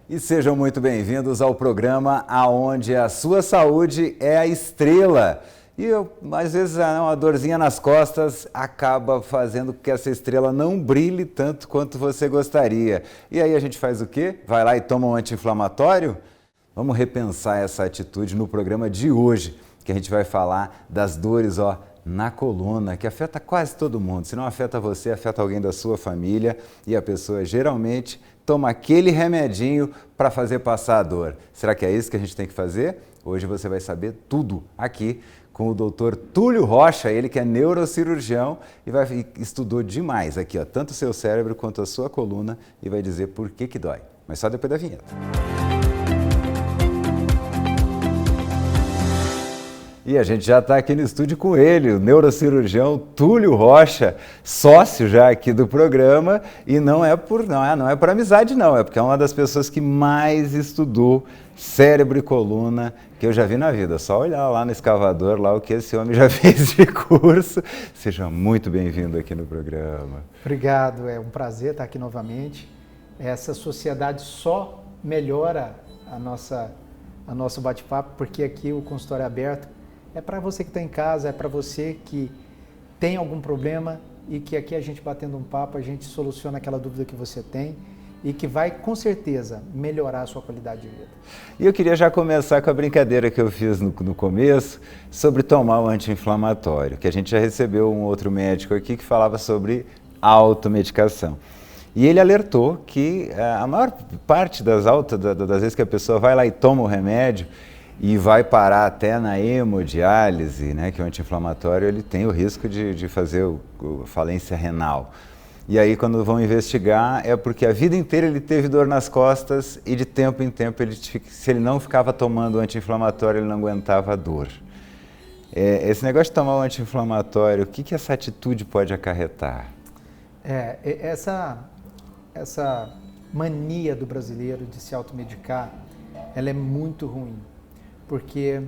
E sejam muito bem-vindos ao programa aonde a sua saúde é a estrela. Às vezes, uma dorzinha nas costas acaba fazendo com que essa estrela não brilhe tanto quanto você gostaria. E aí a gente faz o quê? Vai lá e toma um anti-inflamatório? Vamos repensar essa atitude no programa de hoje, que a gente vai falar das dores, na coluna, que afeta quase todo mundo. Se não afeta você, afeta alguém da sua família e a pessoa geralmente toma aquele remedinho para fazer passar a dor. Será que é isso que a gente tem que fazer? Hoje você vai saber tudo aqui com o Dr. Túlio Rocha, ele que é neurocirurgião e estudou demais aqui, tanto o seu cérebro quanto a sua coluna, e vai dizer por que dói. Mas só depois da vinheta. E a gente já está aqui no estúdio com ele, o neurocirurgião Túlio Rocha, sócio já aqui do programa, e não é por amizade não, é porque é uma das pessoas que mais estudou cérebro e coluna que eu já vi na vida. Só olhar lá no escavador, lá o que esse homem já fez de curso. Seja muito bem-vindo aqui no programa. Obrigado, é um prazer estar aqui novamente. Essa sociedade só melhora a nosso bate-papo, porque aqui o consultório é aberto. É para você que está em casa, é para você que tem algum problema e que aqui a gente batendo um papo, a gente soluciona aquela dúvida que você tem e que vai com certeza melhorar a sua qualidade de vida. E eu queria já começar com a brincadeira que eu fiz no começo sobre tomar o anti-inflamatório, que a gente já recebeu um outro médico aqui que falava sobre automedicação. E ele alertou que a maior parte das vezes que a pessoa vai lá e toma o remédio, e vai parar até na hemodiálise, né, que o anti-inflamatório ele tem o risco de fazer falência renal. E aí quando vão investigar é porque a vida inteira ele teve dor nas costas e de tempo em tempo, se ele não ficava tomando o anti-inflamatório, ele não aguentava a dor. Esse negócio de tomar o anti-inflamatório, o que essa atitude pode acarretar? Essa mania do brasileiro de se automedicar, ela é muito ruim. Porque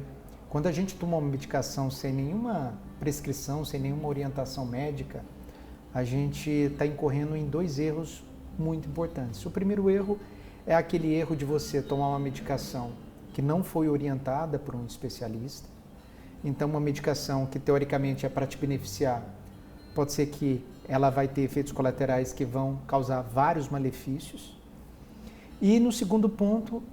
quando a gente toma uma medicação sem nenhuma prescrição, sem nenhuma orientação médica, a gente está incorrendo em dois erros muito importantes. O primeiro erro é aquele erro de você tomar uma medicação que não foi orientada por um especialista. Então, uma medicação que teoricamente é para te beneficiar, pode ser que ela vai ter efeitos colaterais que vão causar vários malefícios. E no segundo ponto,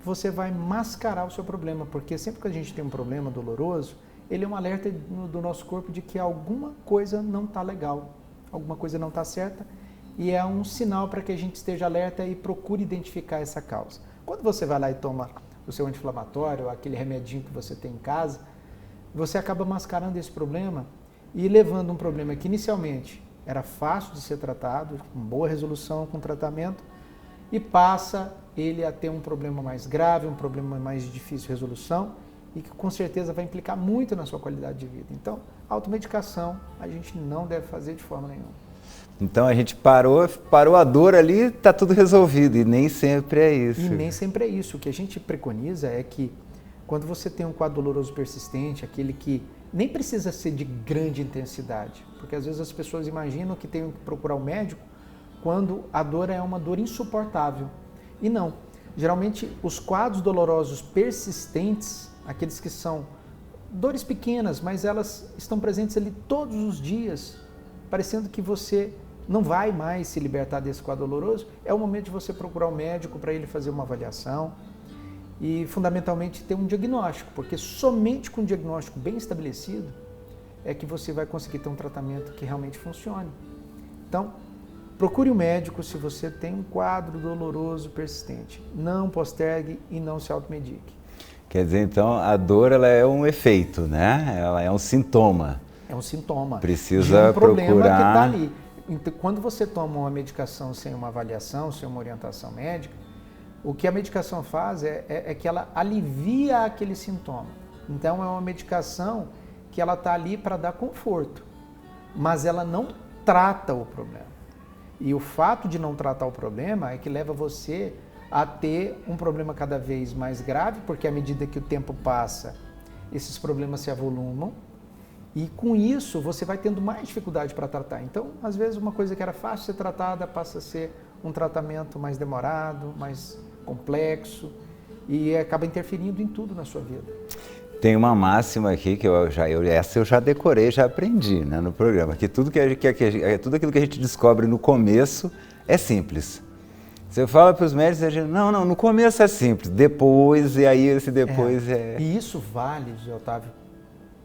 você vai mascarar o seu problema, porque sempre que a gente tem um problema doloroso, ele é um alerta do nosso corpo de que alguma coisa não está legal, alguma coisa não está certa, e é um sinal para que a gente esteja alerta e procure identificar essa causa. Quando você vai lá e toma o seu anti-inflamatório, aquele remedinho que você tem em casa, você acaba mascarando esse problema e levando um problema que inicialmente era fácil de ser tratado, com boa resolução, com tratamento, e passa ele a ter um problema mais grave, um problema mais de difícil resolução e que com certeza vai implicar muito na sua qualidade de vida. Então, automedicação a gente não deve fazer de forma nenhuma. Então a gente parou a dor ali, está tudo resolvido e nem sempre é isso. E nem sempre é isso. O que a gente preconiza é que quando você tem um quadro doloroso persistente, aquele que nem precisa ser de grande intensidade, porque às vezes as pessoas imaginam que tem que procurar o médico quando a dor é uma dor insuportável. E não. Geralmente, os quadros dolorosos persistentes, aqueles que são dores pequenas, mas elas estão presentes ali todos os dias, parecendo que você não vai mais se libertar desse quadro doloroso, é o momento de você procurar um médico para ele fazer uma avaliação e, fundamentalmente, ter um diagnóstico, porque somente com um diagnóstico bem estabelecido é que você vai conseguir ter um tratamento que realmente funcione. Então, procure um médico se você tem um quadro doloroso persistente. Não postergue e não se automedique. Quer dizer, então, a dor ela é um efeito, né? Ela é um sintoma. É um sintoma. Precisa de um problema procurar... que está ali. Então, quando você toma uma medicação sem uma avaliação, sem uma orientação médica, o que a medicação faz é que ela alivia aquele sintoma. Então, é uma medicação que ela está ali para dar conforto, mas ela não trata o problema. E o fato de não tratar o problema é que leva você a ter um problema cada vez mais grave, porque à medida que o tempo passa, esses problemas se avolumam e com isso você vai tendo mais dificuldade para tratar. Então, às vezes, uma coisa que era fácil de ser tratada passa a ser um tratamento mais demorado, mais complexo e acaba interferindo em tudo na sua vida. Tem uma máxima aqui que essa eu já decorei, já aprendi, né, no programa, que tudo aquilo que a gente descobre no começo é simples. Você fala para os médicos, a gente, não, no começo é simples, depois, e aí esse depois é... E isso vale, José Otávio,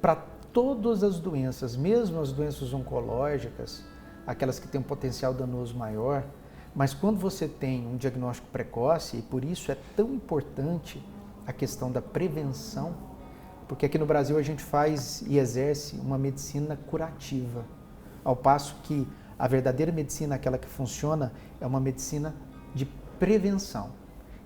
para todas as doenças, mesmo as doenças oncológicas, aquelas que têm um potencial danoso maior, mas quando você tem um diagnóstico precoce, e por isso é tão importante a questão da prevenção, porque aqui no Brasil a gente faz e exerce uma medicina curativa, ao passo que a verdadeira medicina, aquela que funciona, é uma medicina de prevenção.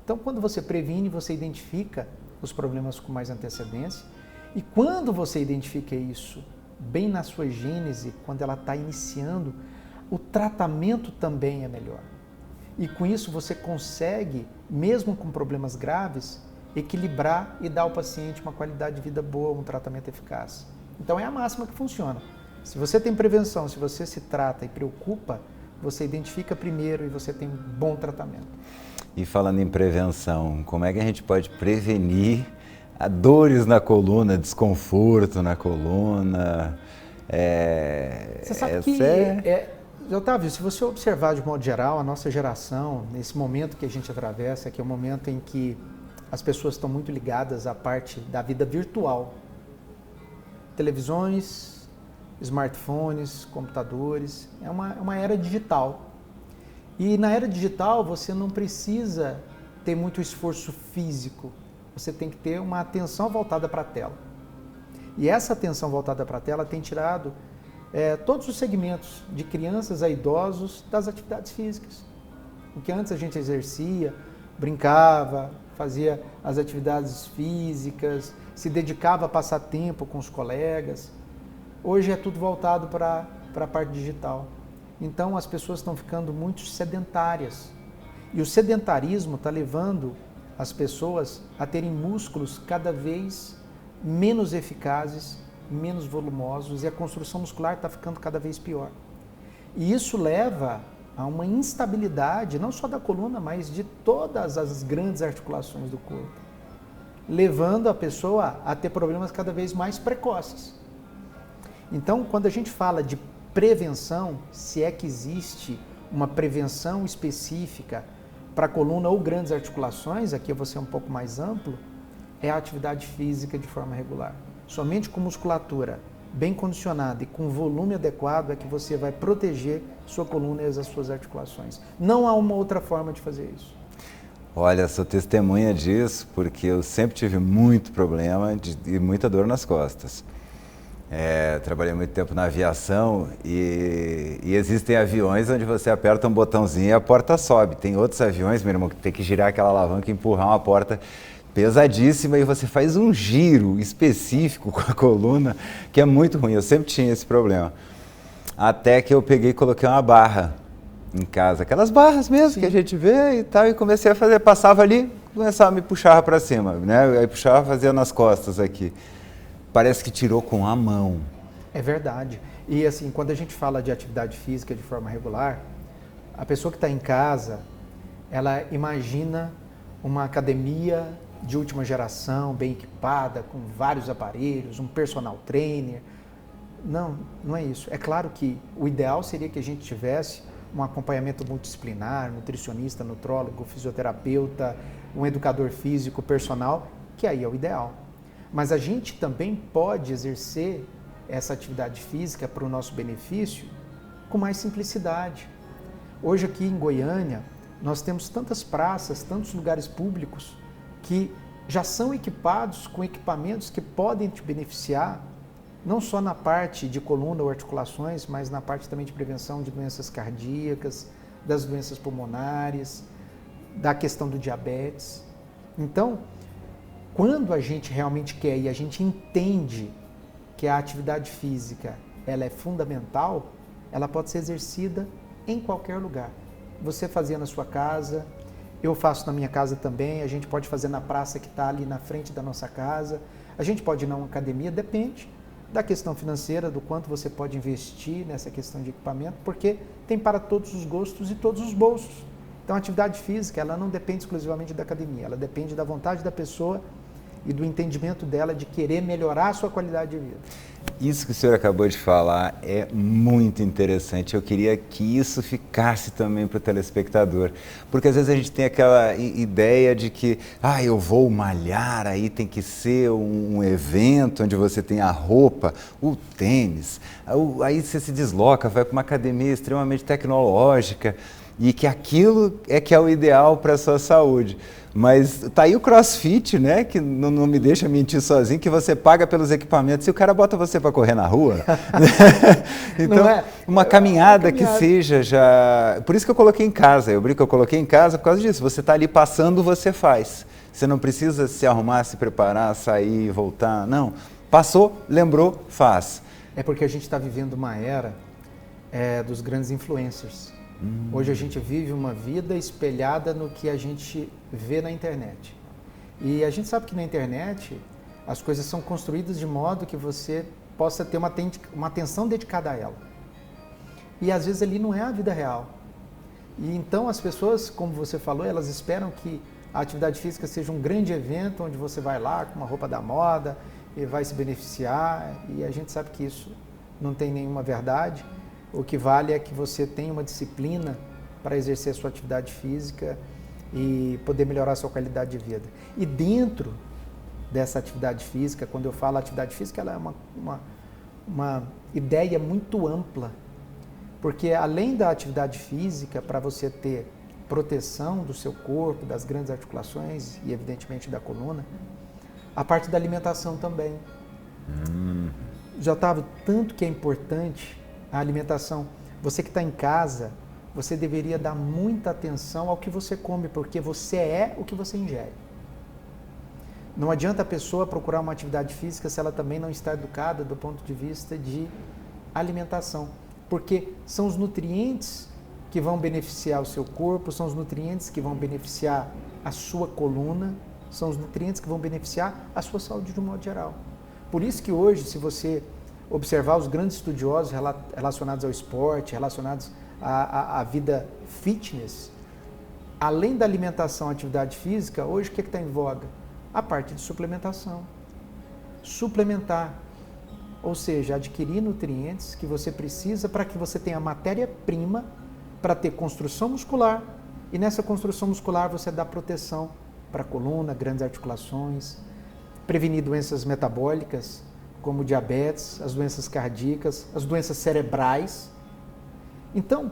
Então, quando você previne, você identifica os problemas com mais antecedência, e quando você identifica isso bem na sua gênese, quando ela está iniciando, o tratamento também é melhor. E com isso você consegue, mesmo com problemas graves, equilibrar e dar ao paciente uma qualidade de vida boa, um tratamento eficaz. Então é a máxima que funciona. Se você tem prevenção, se você se trata e preocupa, você identifica primeiro e você tem um bom tratamento. E falando em prevenção, como é que a gente pode prevenir dores na coluna, desconforto na coluna? Você sabe que, Otávio, se você observar de modo geral, a nossa geração, nesse momento que a gente atravessa, que é o momento em que as pessoas estão muito ligadas à parte da vida virtual. Televisões, smartphones, computadores, é uma era digital. E na era digital você não precisa ter muito esforço físico, você tem que ter uma atenção voltada para a tela. E essa atenção voltada para a tela tem tirado todos os segmentos, de crianças a idosos, das atividades físicas. O que antes a gente exercia, brincava, fazia as atividades físicas, se dedicava a passar tempo com os colegas. Hoje é tudo voltado para a parte digital. Então as pessoas estão ficando muito sedentárias. E o sedentarismo está levando as pessoas a terem músculos cada vez menos eficazes, menos volumosos, e a construção muscular está ficando cada vez pior. E isso leva a uma instabilidade, não só da coluna, mas de todas as grandes articulações do corpo, levando a pessoa a ter problemas cada vez mais precoces. Então, quando a gente fala de prevenção, se é que existe uma prevenção específica para a coluna ou grandes articulações, aqui eu vou ser um pouco mais amplo, é a atividade física de forma regular. Somente com musculatura bem condicionada e com volume adequado é que você vai proteger sua coluna e as suas articulações. Não há uma outra forma de fazer isso. Olha, sou testemunha disso, porque eu sempre tive muito problema e muita dor nas costas. Trabalhei muito tempo na aviação e existem aviões onde você aperta um botãozinho e a porta sobe. Tem outros aviões, meu irmão, que tem que girar aquela alavanca e empurrar uma porta pesadíssima e você faz um giro específico com a coluna que é muito ruim. Eu sempre tinha esse problema. Até que eu peguei e coloquei uma barra em casa, aquelas barras mesmo. Sim. Que a gente vê e tal, e comecei a fazer, passava ali, começava a me puxar para cima, né? Aí puxava, fazia nas costas aqui. Parece que tirou com a mão. É verdade. E assim, quando a gente fala de atividade física de forma regular, a pessoa que está em casa, ela imagina uma academia de última geração, bem equipada, com vários aparelhos, um personal trainer. Não é isso. É claro que o ideal seria que a gente tivesse um acompanhamento multidisciplinar, nutricionista, nutrólogo, fisioterapeuta, um educador físico, personal, que aí é o ideal. Mas a gente também pode exercer essa atividade física para o nosso benefício com mais simplicidade. Hoje aqui em Goiânia, nós temos tantas praças, tantos lugares públicos que já são equipados com equipamentos que podem te beneficiar, não só na parte de coluna ou articulações, mas na parte também de prevenção de doenças cardíacas, das doenças pulmonares, da questão do diabetes. Então, quando a gente realmente quer e a gente entende que a atividade física ela é fundamental, ela pode ser exercida em qualquer lugar. Você fazia na sua casa, eu faço na minha casa também, a gente pode fazer na praça que está ali na frente da nossa casa, a gente pode ir na academia, depende da questão financeira, do quanto você pode investir nessa questão de equipamento, porque tem para todos os gostos e todos os bolsos. Então, a atividade física, ela não depende exclusivamente da academia, ela depende da vontade da pessoa e do entendimento dela de querer melhorar a sua qualidade de vida. Isso que o senhor acabou de falar é muito interessante. Eu queria que isso ficasse também para o telespectador, porque às vezes a gente tem aquela ideia de que eu vou malhar, aí tem que ser um evento onde você tem a roupa, o tênis, aí você se desloca, vai para uma academia extremamente tecnológica e que aquilo é que é o ideal para a sua saúde. Mas tá aí o CrossFit, né, que não me deixa mentir sozinho, que você paga pelos equipamentos e o cara bota você para correr na rua. Então, uma caminhada que seja já... Por isso que eu coloquei em casa, eu brinco que eu coloquei em casa por causa disso. Você tá ali passando, você faz. Você não precisa se arrumar, se preparar, sair, voltar. Não, passou, lembrou, faz. É porque a gente está vivendo uma era dos grandes influencers. Hoje a gente vive uma vida espelhada no que a gente vê na internet. E a gente sabe que na internet as coisas são construídas de modo que você possa ter uma atenção dedicada a ela. E às vezes ali não é a vida real. E então as pessoas, como você falou, elas esperam que a atividade física seja um grande evento onde você vai lá com uma roupa da moda e vai se beneficiar. E a gente sabe que isso não tem nenhuma verdade. O que vale é que você tenha uma disciplina para exercer a sua atividade física e poder melhorar a sua qualidade de vida. E dentro dessa atividade física, quando eu falo atividade física, ela é uma ideia muito ampla, porque além da atividade física, para você ter proteção do seu corpo, das grandes articulações e evidentemente da coluna, a parte da alimentação também. Já estava tanto que é importante a alimentação. Você que está em casa, você deveria dar muita atenção ao que você come, porque você é o que você ingere. Não adianta a pessoa procurar uma atividade física se ela também não está educada do ponto de vista de alimentação, porque são os nutrientes que vão beneficiar o seu corpo, são os nutrientes que vão beneficiar a sua coluna, são os nutrientes que vão beneficiar a sua saúde de um modo geral. Por isso que hoje, se você observar os grandes estudiosos relacionados ao esporte, relacionados à vida fitness, além da alimentação e atividade física, hoje o que está em voga? A parte de suplementação. Suplementar, ou seja, adquirir nutrientes que você precisa para que você tenha matéria-prima para ter construção muscular e nessa construção muscular você dá proteção para a coluna, grandes articulações, prevenir doenças metabólicas, como diabetes, as doenças cardíacas, as doenças cerebrais. Então,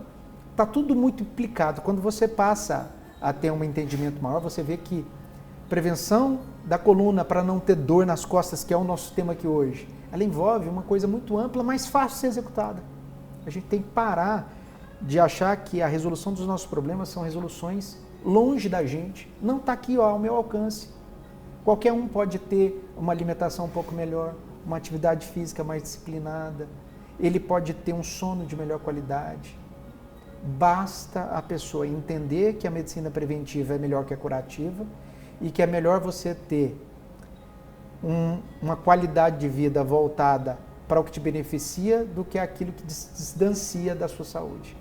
está tudo muito implicado. Quando você passa a ter um entendimento maior, você vê que prevenção da coluna para não ter dor nas costas, que é o nosso tema aqui hoje, ela envolve uma coisa muito ampla, mas fácil de ser executada. A gente tem que parar de achar que a resolução dos nossos problemas são resoluções longe da gente. Não está aqui ao meu alcance. Qualquer um pode ter uma alimentação um pouco melhor, uma atividade física mais disciplinada, ele pode ter um sono de melhor qualidade. Basta a pessoa entender que a medicina preventiva é melhor que a curativa e que é melhor você ter uma qualidade de vida voltada para o que te beneficia do que aquilo que distancia da sua saúde.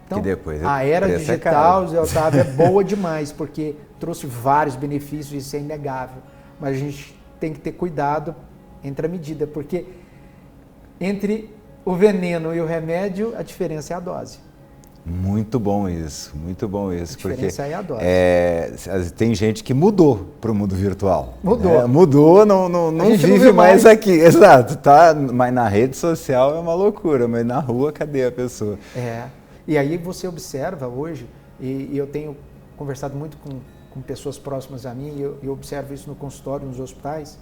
Então, a era digital, Zé Otávio, é boa demais, porque trouxe vários benefícios, isso é inegável. Mas a gente tem que ter cuidado entre a medida, porque entre o veneno e o remédio, a diferença é a dose. Muito bom isso, muito bom isso. A diferença é a dose. Tem gente que mudou para o mundo virtual. Mudou. Mudou, não vive mais aqui. Exato, tá? Mas na rede social é uma loucura, mas na rua, cadê a pessoa? E aí você observa hoje, e eu tenho conversado muito com pessoas próximas a mim, e eu observo isso no consultório, nos hospitais,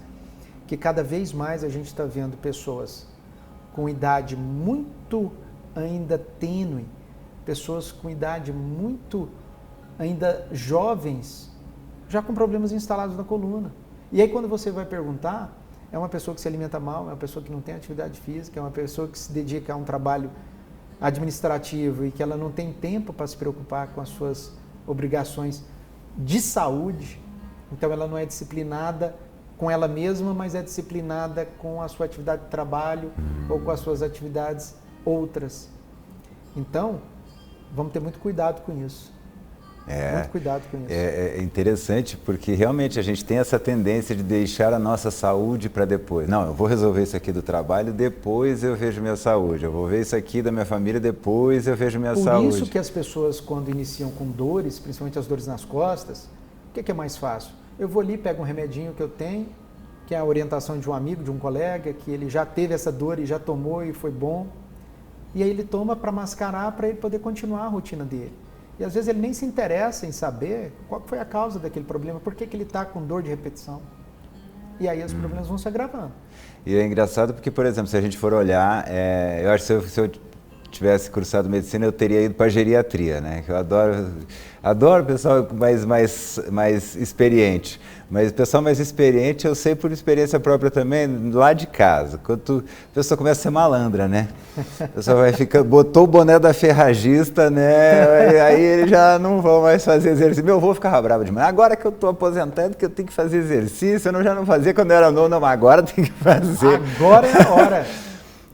que cada vez mais a gente está vendo pessoas com idade muito ainda tênue, pessoas com idade muito ainda jovens, já com problemas instalados na coluna. E aí quando você vai perguntar, é uma pessoa que se alimenta mal, é uma pessoa que não tem atividade física, é uma pessoa que se dedica a um trabalho administrativo e que ela não tem tempo para se preocupar com as suas obrigações de saúde, então ela não é disciplinada com ela mesma, mas é disciplinada com a sua atividade de trabalho ou com as suas atividades outras. Então, vamos ter muito cuidado com isso. Muito cuidado com isso. É interessante porque realmente a gente tem essa tendência de deixar a nossa saúde para depois. Não, eu vou resolver isso aqui do trabalho, depois eu vejo minha saúde. Eu vou ver isso aqui da minha família, depois eu vejo minha saúde. Por isso que as pessoas, quando iniciam com dores, principalmente as dores nas costas, o que é mais fácil? Eu vou ali, pego um remedinho que eu tenho, que é a orientação de um amigo, de um colega, que ele já teve essa dor e já tomou e foi bom. E aí ele toma para mascarar, para ele poder continuar a rotina dele. E às vezes ele nem se interessa em saber qual foi a causa daquele problema, por que ele está com dor de repetição. E aí os problemas vão se agravando. E é engraçado porque, por exemplo, se a gente for olhar, eu acho que se eu tivesse cursado medicina, eu teria ido para geriatria, né? Que eu adoro o pessoal mais experiente. Mas o pessoal mais experiente, eu sei por experiência própria também, lá de casa. Quando a pessoa começa a ser malandra, né? A pessoa vai ficar, botou o boné da ferragista, né? Aí eles já não vão mais fazer exercício. Meu avô ficava bravo demais. Agora que eu estou aposentado, que eu tenho que fazer exercício, eu já não fazia quando eu era novo, não, agora tem que fazer. Agora é a hora.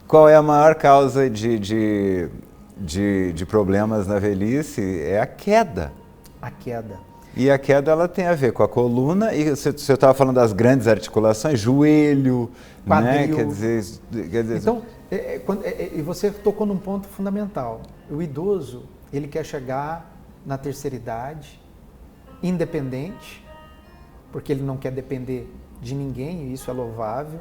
Qual é a maior causa de problemas na velhice? É a queda. A queda. E a queda ela tem a ver com a coluna, e você estava falando das grandes articulações, joelho, quadril. Né? Quer dizer... Então, e você tocou num ponto fundamental. O idoso, ele quer chegar na terceira idade, independente, porque ele não quer depender de ninguém, e isso é louvável.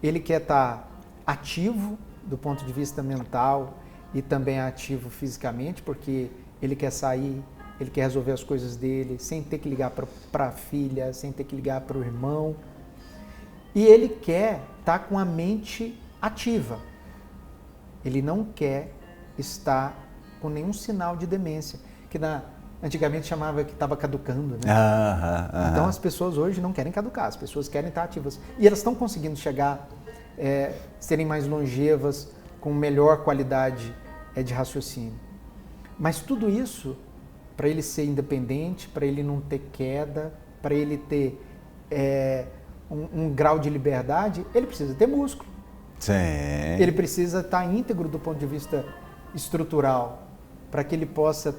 Ele quer estar ativo do ponto de vista mental e também ativo fisicamente, porque ele quer sair, ele quer resolver as coisas dele sem ter que ligar para a filha, sem ter que ligar para o irmão. E ele quer estar com a mente ativa. Ele não quer estar com nenhum sinal de demência, que antigamente chamava que estava caducando, né? Então as pessoas hoje não querem caducar, as pessoas querem estar ativas. E elas estão conseguindo chegar, serem mais longevas, com melhor qualidade de raciocínio. Mas tudo isso, para ele ser independente, para ele não ter queda, para ele ter um grau de liberdade, ele precisa ter músculo. Sim. Ele precisa estar íntegro do ponto de vista estrutural, para que ele possa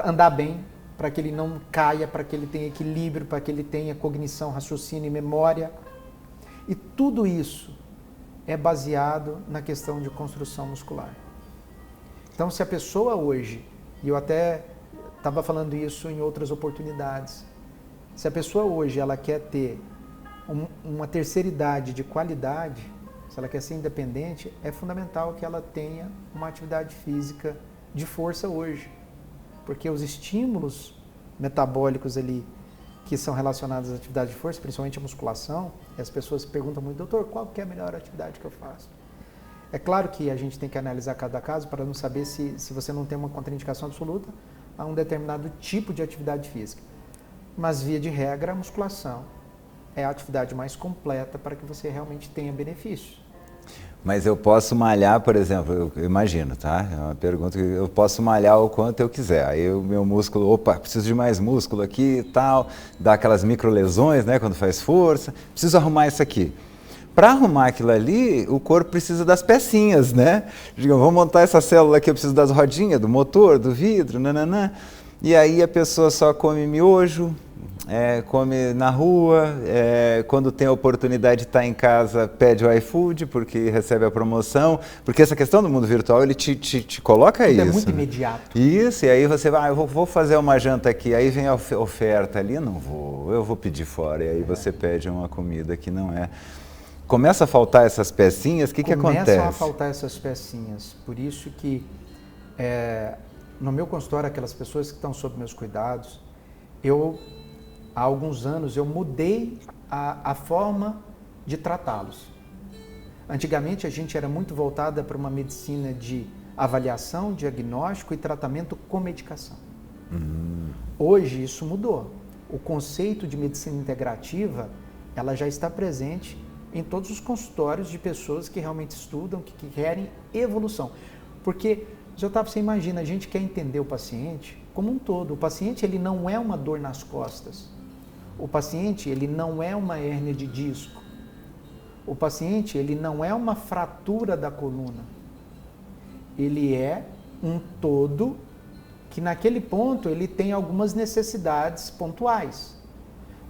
andar bem, para que ele não caia, para que ele tenha equilíbrio, para que ele tenha cognição, raciocínio e memória. E tudo isso é baseado na questão de construção muscular. Então, se a pessoa hoje, e eu até estava falando isso em outras oportunidades, se a pessoa hoje ela quer ter uma terceira idade de qualidade, se ela quer ser independente, é fundamental que ela tenha uma atividade física de força hoje. Porque os estímulos metabólicos ali que são relacionados à atividade de força, principalmente a musculação, e as pessoas perguntam muito, doutor, qual que é a melhor atividade que eu faço? É claro que a gente tem que analisar cada caso para não saber se você não tem uma contraindicação absoluta a um determinado tipo de atividade física. Mas, via de regra, a musculação é a atividade mais completa para que você realmente tenha benefícios. Mas eu posso malhar, por exemplo, eu imagino, tá? É uma pergunta que eu posso malhar o quanto eu quiser. Aí o meu músculo, opa, preciso de mais músculo aqui e tal, dá aquelas microlesões, né, quando faz força, preciso arrumar isso aqui. Para arrumar aquilo ali, o corpo precisa das pecinhas, né? Digam, vamos montar essa célula aqui, eu preciso das rodinhas, do motor, do vidro, nananã. E aí a pessoa só come miojo, come na rua, quando tem a oportunidade de estar em casa, pede o iFood, porque recebe a promoção. Porque essa questão do mundo virtual, ele te coloca isso. É muito imediato. Isso, e aí você vai, eu vou fazer uma janta aqui, aí vem a oferta ali, não vou, eu vou pedir fora. E aí você pede uma comida que não é... Começa a faltar essas pecinhas, o que acontece? Começam a faltar essas pecinhas, por isso que no meu consultório, aquelas pessoas que estão sob meus cuidados, há alguns anos eu mudei a forma de tratá-los. Antigamente a gente era muito voltada para uma medicina de avaliação, diagnóstico e tratamento com medicação. Hoje isso mudou. O conceito de medicina integrativa, ela já está presente em todos os consultórios de pessoas que realmente estudam, que querem evolução. Porque, você imagina, a gente quer entender o paciente como um todo. O paciente, ele não é uma dor nas costas. O paciente, ele não é uma hérnia de disco. O paciente, ele não é uma fratura da coluna. Ele é um todo que naquele ponto ele tem algumas necessidades pontuais.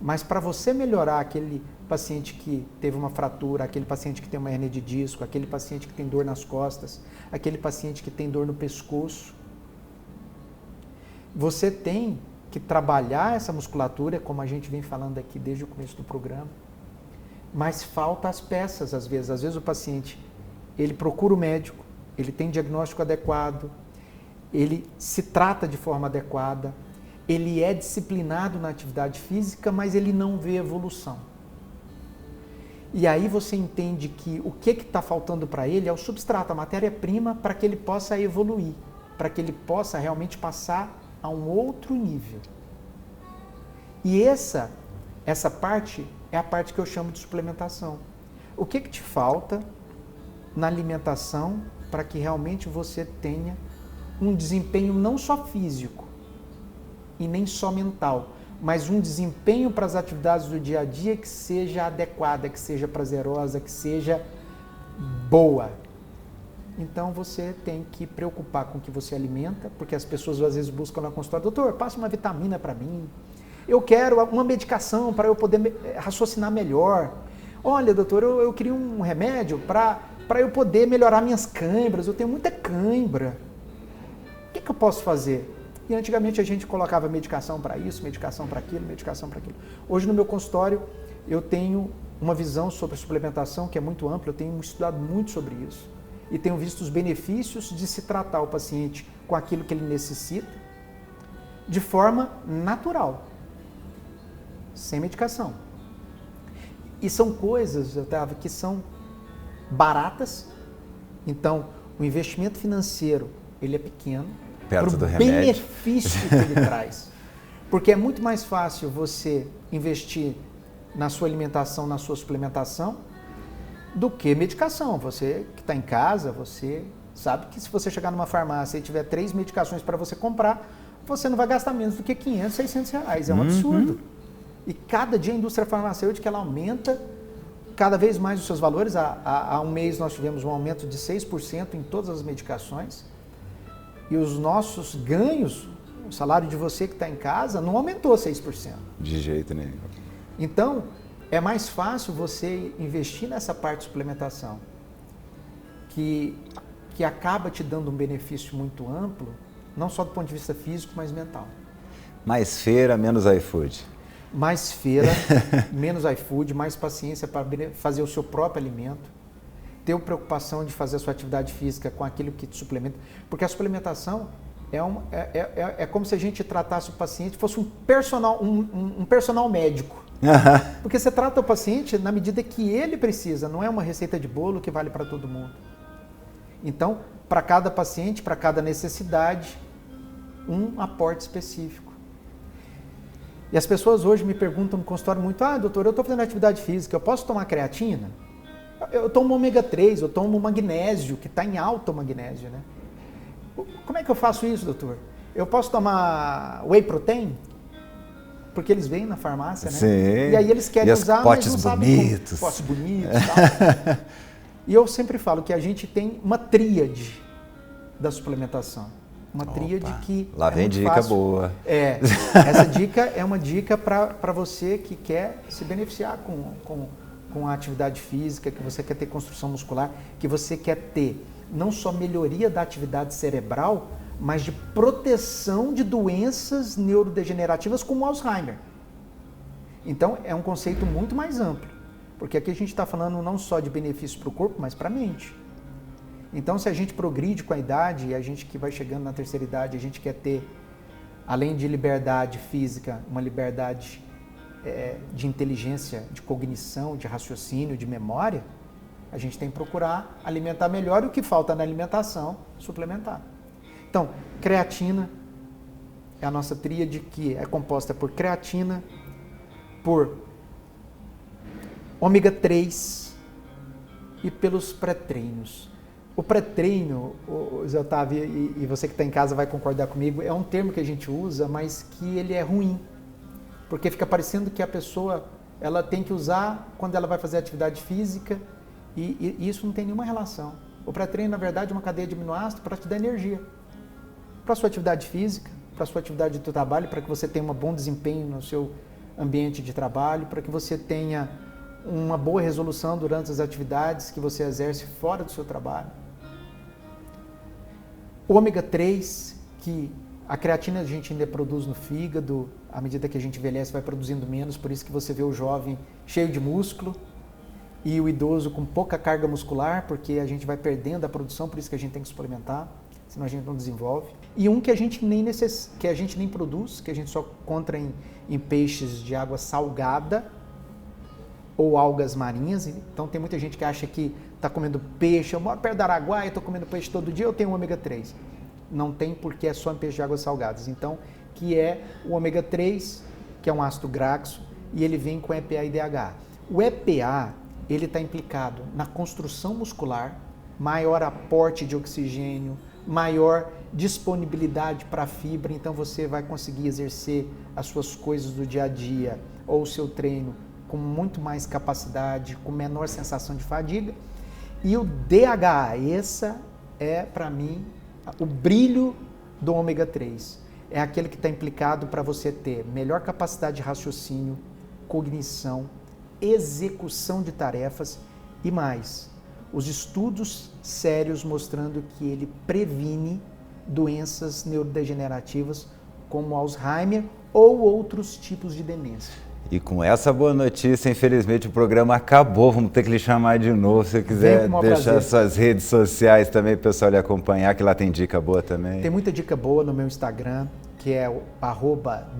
Mas para você melhorar aquele paciente que teve uma fratura, aquele paciente que tem uma hernia de disco, aquele paciente que tem dor nas costas, aquele paciente que tem dor no pescoço, você tem que trabalhar essa musculatura, como a gente vem falando aqui desde o começo do programa, mas falta as peças às vezes. Às vezes o paciente, ele procura o médico, ele tem diagnóstico adequado, ele se trata de forma adequada, ele é disciplinado na atividade física, mas ele não vê evolução. E aí você entende que o que está faltando para ele é o substrato, a matéria-prima, para que ele possa evoluir, para que ele possa realmente passar a um outro nível. E essa parte é a parte que eu chamo de suplementação. O que te falta na alimentação para que realmente você tenha um desempenho não só físico e nem só mental, mas um desempenho para as atividades do dia a dia que seja adequada, que seja prazerosa, que seja boa. Então você tem que preocupar com o que você alimenta, porque as pessoas às vezes buscam na consultório: doutor, passa uma vitamina para mim, eu quero uma medicação para eu poder raciocinar melhor. Olha, doutor, eu queria um remédio para eu poder melhorar minhas câimbras, eu tenho muita cãibra. O que eu posso fazer? E antigamente a gente colocava medicação para isso, medicação para aquilo, medicação para aquilo. Hoje no meu consultório eu tenho uma visão sobre suplementação que é muito ampla, eu tenho estudado muito sobre isso. E tenho visto os benefícios de se tratar o paciente com aquilo que ele necessita de forma natural, sem medicação. E são coisas, Otávio, que são baratas, então o investimento financeiro ele é pequeno, perto do remédio, benefício que ele traz. Porque é muito mais fácil você investir na sua alimentação, na sua suplementação, do que medicação. Você que está em casa, você sabe que se você chegar numa farmácia e tiver 3 medicações para você comprar, você não vai gastar menos do que 500, 600 reais. É um absurdo. E cada dia a indústria farmacêutica ela aumenta cada vez mais os seus valores. Há um mês nós tivemos um aumento de 6% em todas as medicações. E os nossos ganhos, o salário de você que está em casa, não aumentou 6%. De jeito nenhum. Então, é mais fácil você investir nessa parte de suplementação, que acaba te dando um benefício muito amplo, não só do ponto de vista físico, mas mental. Mais feira, menos iFood. Mais feira, menos iFood, mais paciência para fazer o seu próprio alimento, ter preocupação de fazer a sua atividade física com aquilo que te suplementa, porque a suplementação é como se a gente tratasse o paciente, fosse um personal médico. Porque você trata o paciente na medida que ele precisa, não é uma receita de bolo que vale para todo mundo. Então, para cada paciente, para cada necessidade, um aporte específico. E as pessoas hoje me perguntam no consultório muito: doutor, eu estou fazendo atividade física, eu posso tomar creatina? Eu tomo ômega 3, eu tomo magnésio, que está em alta o magnésio, né? Como é que eu faço isso, doutor? Eu posso tomar whey protein? Porque eles vêm na farmácia, né? Sim. E aí eles querem usar, potes mas não bonitos. Sabem como. Potes bonitos e tal. E eu sempre falo que a gente tem uma tríade da suplementação. Uma tríade que lá vem dica fácil. Boa. Essa dica é uma dica para você que quer se beneficiar com a atividade física, que você quer ter construção muscular, que você quer ter não só melhoria da atividade cerebral, mas de proteção de doenças neurodegenerativas como Alzheimer. Então, é um conceito muito mais amplo, porque aqui a gente está falando não só de benefícios para o corpo, mas para a mente. Então, se a gente progride com a idade, e a gente que vai chegando na terceira idade, a gente quer ter, além de liberdade física, uma liberdade de inteligência, de cognição, de raciocínio, de memória, a gente tem que procurar alimentar melhor e o que falta na alimentação, suplementar. Então, creatina é a nossa tríade, que é composta por creatina, por ômega 3 e pelos pré-treinos. O pré-treino, Zé Otávio, e você que está em casa vai concordar comigo, é um termo que a gente usa, mas que ele é ruim, porque fica parecendo que a pessoa ela tem que usar quando ela vai fazer atividade física e isso não tem nenhuma relação. O pré-treino, na verdade, é uma cadeia de aminoácidos para te dar energia. para a sua atividade física, para a sua atividade do trabalho, para que você tenha um bom desempenho no seu ambiente de trabalho, para que você tenha uma boa resolução durante as atividades que você exerce fora do seu trabalho. O ômega 3, que a creatina a gente ainda produz no fígado, à medida que a gente envelhece vai produzindo menos, por isso que você vê o jovem cheio de músculo e o idoso com pouca carga muscular, porque a gente vai perdendo a produção, por isso que a gente tem que suplementar, senão a gente não desenvolve. E um que a gente nem produz, que a gente só encontra em peixes de água salgada ou algas marinhas. Então tem muita gente que acha que está comendo peixe, eu moro perto do Araguaia, estou comendo peixe todo dia, eu tenho ômega 3. Não tem, porque é só em peixe de águas salgadas. Então, que é o ômega 3, que é um ácido graxo, e ele vem com EPA e DHA. O EPA, ele está implicado na construção muscular, maior aporte de oxigênio, maior disponibilidade para fibra, então você vai conseguir exercer as suas coisas do dia a dia ou o seu treino com muito mais capacidade, com menor sensação de fadiga. E o DHA, essa é para mim o brilho do ômega 3. É aquele que está implicado para você ter melhor capacidade de raciocínio, cognição, execução de tarefas e mais. Os estudos sérios mostrando que ele previne doenças neurodegenerativas como Alzheimer ou outros tipos de demência. E com essa boa notícia, infelizmente o programa acabou, vamos ter que lhe chamar de novo, se você quiser deixar suas redes sociais também, o pessoal lhe acompanhar, que lá tem dica boa também. Tem muita dica boa no meu Instagram, que é o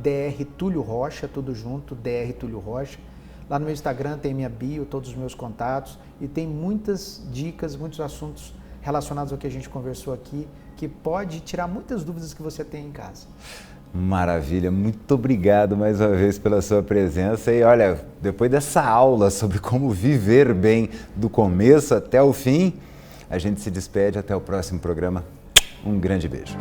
@drtulio_rocha, tudo junto, drtulio_rocha. Lá no meu Instagram tem minha bio, todos os meus contatos e tem muitas dicas, muitos assuntos relacionados ao que a gente conversou aqui, que pode tirar muitas dúvidas que você tem em casa. Maravilha, muito obrigado mais uma vez pela sua presença e olha, depois dessa aula sobre como viver bem do começo até o fim, a gente se despede até o próximo programa. Um grande beijo.